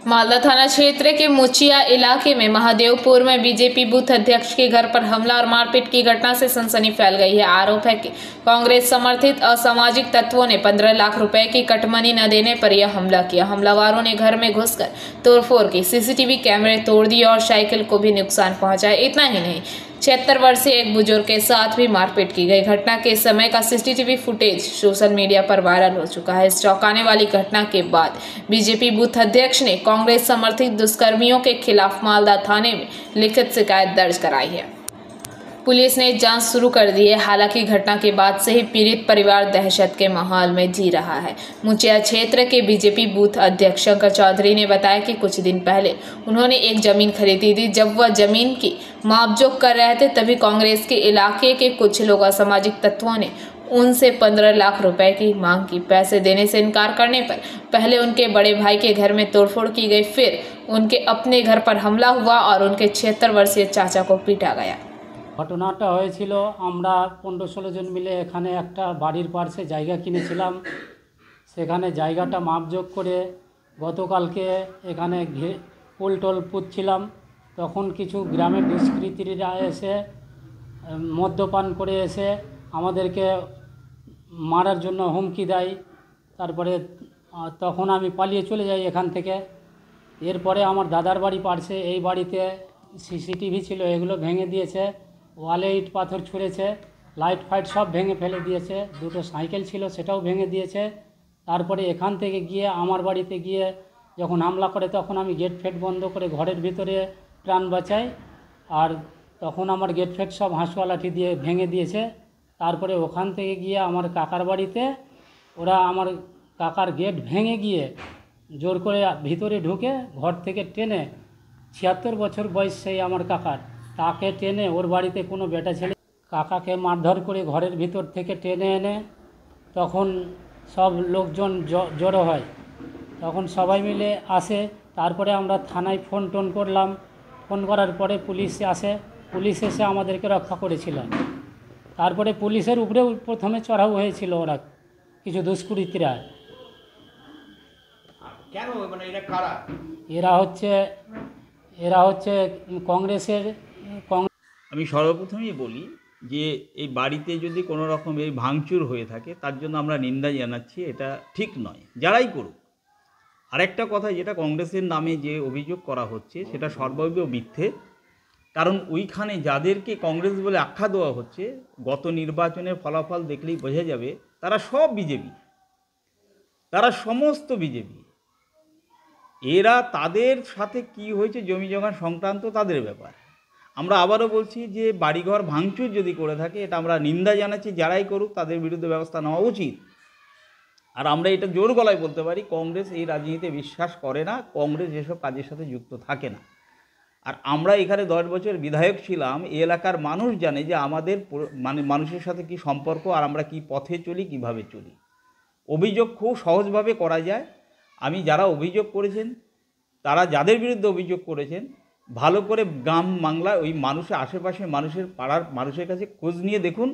मालदा थाना क्षेत्र के मुचिया इलाके में महादेवपुर में बीजेपी बूथ अध्यक्ष के घर पर हमला और मारपीट की घटना से सनसनी फैल गई है। आरोप है कि कांग्रेस समर्थित असामाजिक तत्वों ने 15 लाख रुपए की कटमनी न देने पर यह हमला किया। हमलावरों ने घर में घुसकर तोड़फोड़ की, सीसीटीवी कैमरे तोड़ दिए और साइकिल को भी नुकसान पहुंचाया। इतना ही नहीं, 76 वर्षीय एक बुजुर्ग के साथ भी मारपीट की गई। घटना के समय का सीसीटीवी फुटेज सोशल मीडिया पर वायरल हो चुका है। इस चौंकाने वाली घटना के बाद बीजेपी बूथ अध्यक्ष ने कांग्रेस समर्थित दुष्कर्मियों के खिलाफ मालदा थाने में लिखित शिकायत दर्ज कराई है। पुलिस ने जांच शुरू कर दी है। हालांकि घटना के बाद से ही पीड़ित परिवार दहशत के माहौल में जी रहा है। मुचिया क्षेत्र के बीजेपी बूथ अध्यक्ष शंकर चौधरी ने बताया कि कुछ दिन पहले उन्होंने एक जमीन खरीदी थी। जब वह जमीन की मापजोख कर रहे थे, तभी कांग्रेस के इलाके के कुछ लोग असामाजिक तत्वों ने उनसे 15 लाख रुपए की मांग की। पैसे देने से इनकार करने पर पहले उनके बड़े भाई के घर में तोड़फोड़ की गई, फिर उनके अपने घर पर हमला हुआ और उनके 76 वर्षीय चाचा को पीटा गया। ঘটনাটা হয়েছিল, আমরা 15-16 জন মিলে এখানে একটা বাড়ির পাশে জায়গা কিনেছিলাম। সেখানে জায়গাটা মাপজোক করে গতকালকে এখানে পোল টোল পুঁতছিলাম। তখন কিছু গ্রামের দুষ্কৃতীরা এসে মদ্যপান করে এসে আমাদেরকে মারার জন্য হুমকি দেয়। তারপরে তখন আমি পালিয়ে চলে যাই এখান থেকে। এরপরে আমার দাদার বাড়ি পাশে, এই বাড়িতে সিসিটিভি ছিল, এগুলো ভেঙে দিয়েছে। ওয়ালে ইট পাথর ছুঁড়েছে, লাইট ফাইট সব ভেঙে ফেলে দিয়েছে। দুটো সাইকেল ছিল, সেটাও ভেঙে দিয়েছে। তারপরে এখান থেকে গিয়ে আমার বাড়িতে গিয়ে যখন হামলা করে, তখন আমি গেট ফেট বন্ধ করে ঘরের ভিতরে প্রাণ বাঁচাই। আর তখন আমার গেট ফেট সব হাঁসুয়া লাঠি দিয়ে ভেঙে দিয়েছে। তারপরে ওখান থেকে গিয়ে আমার কাকার বাড়িতে ওরা আমার কাকার গেট ভেঙে গিয়ে জোর করে ভিতরে ঢুকে ঘর থেকে টেনে, 76 বছর বয়স সেই আমার কাকার, তাকে টেনে ওর বাড়িতে কোনো বেটা ছেলে কাকাকে মারধর করে ঘরের ভিতর থেকে টেনে এনে তখন সব লোকজন জড়ো হয়। তখন সবাই মিলে আসে। তারপরে আমরা থানায় ফোন টোন করলাম। ফোন করার পরে পুলিশ আসে। পুলিশ এসে আমাদেরকে রক্ষা করেছিল। তারপরে পুলিশের উপরেও প্রথমে চড়াও হয়েছিল ওরা, কিছু দুষ্কৃতীরা। কেন মানে এরা কারা? এরা হচ্ছে কংগ্রেসের। আমি সর্বপ্রথমেই বলি যে এই বাড়িতে যদি কোনো রকম এই ভাঙচুর হয়ে থাকে, তার জন্য আমরা নিন্দা জানাচ্ছি। এটা ঠিক নয়, যারাই করুক। আরেকটা কথা, যেটা কংগ্রেসের নামে যে অভিযোগ করা হচ্ছে সেটা সর্বৈব মিথ্যে। কারণ ওইখানে যাদেরকে কংগ্রেস বলে আখ্যা দেওয়া হচ্ছে, গত নির্বাচনের ফলাফল দেখলেই বোঝা যাবে তারা সব বিজেপি, তারা সমস্ত বিজেপি। এরা তাদের সাথে কি হয়েছে জমি জমা সংক্রান্ত তাদের ব্যাপার। আমরা আবারও বলছি যে বাড়িঘর ভাঙচুর যদি করে থাকে, এটা আমরা নিন্দা জানাচ্ছি। যারাই করুক তাদের বিরুদ্ধে ব্যবস্থা নেওয়া উচিত। আর আমরা এটা জোর গলায় বলতে পারি, কংগ্রেস এই রাজনীতিতে বিশ্বাস করে না, কংগ্রেস এসব কাজের সাথে যুক্ত থাকে না। আর আমরা এখানে 10 বছর বিধায়ক ছিলাম। এই এলাকার মানুষ জানে যে আমাদের মানুষের সাথে কি সম্পর্ক, আর আমরা কি পথে চলি, কিভাবে চলি। অভিযোগ খুব সহজভাবে করা যায়। আমি যারা অভিযোগ করেছেন, তারা যাদের বিরুদ্ধে অভিযোগ করেছেন, ভালো করে গ্রাম বাংলা ওই মানুষের আশেপাশে মানুষের পাড়ার মানুষের কাছে খোঁজ নিয়ে দেখুন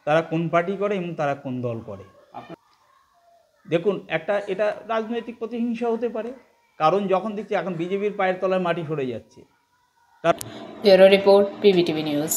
তারা কোন পার্টি করে এবং তারা কোন দল করে। দেখুন, এটা রাজনৈতিক প্রতিহিংসা হতে পারে। কারণ যখন দেখছি এখন বিজেপির পায়ের তলায় মাটি সরে যাচ্ছে। Bureau report, PBTV news.